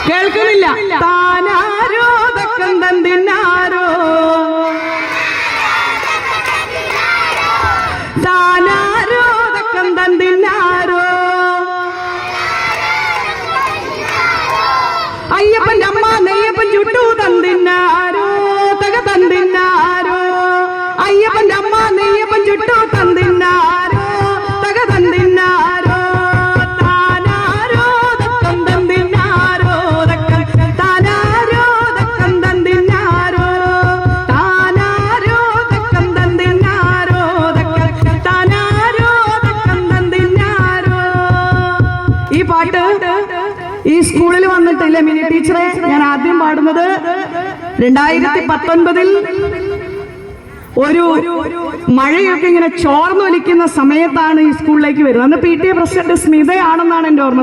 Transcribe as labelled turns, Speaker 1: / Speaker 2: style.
Speaker 1: കേൾക്കുന്നില്ല. താനാരോ തക്കം തന്തിന്നാരോ, താനാരോ തക്കം തന്തിന്നാരോ, അയ്യപ്പന്റെ അമ്മ നെയ്യപ്പൻ ചുട്ടു തന്തിന്നാരോ, തക തന്തിന്നാരോ, അയ്യപ്പന്റെ അമ്മ നെയ്യപ്പൻ ചുട്ടു തന്തിന്നാരോ, തക തന്തിന്നാരോ, താനാരോ തക്കം തന്തിന്നാരോ, താനാരോ തക്കം തന്തിന്നാരോ, താനാരോ തക്കം തന്തിന്നാരോ, താനാരോ തക്കം തന്തിന്നാരോ. ഈ പാട്ട് ഈ സ്കൂളിൽ വന്നിട്ടില്ല മിനി ടീച്ചറെ, ഞാൻ ആദ്യം പാടുന്നത് 2019 ഒരു മഴയൊക്കെ ഇങ്ങനെ ചോർന്നൊലിക്കുന്ന സമയത്താണ് ഈ സ്കൂളിലേക്ക് വരുന്നത്. അന്ന് PTA പ്രസിഡന്റ് സ്മിതയാണെന്നാണ് എൻ്റെ ഓർമ്മ.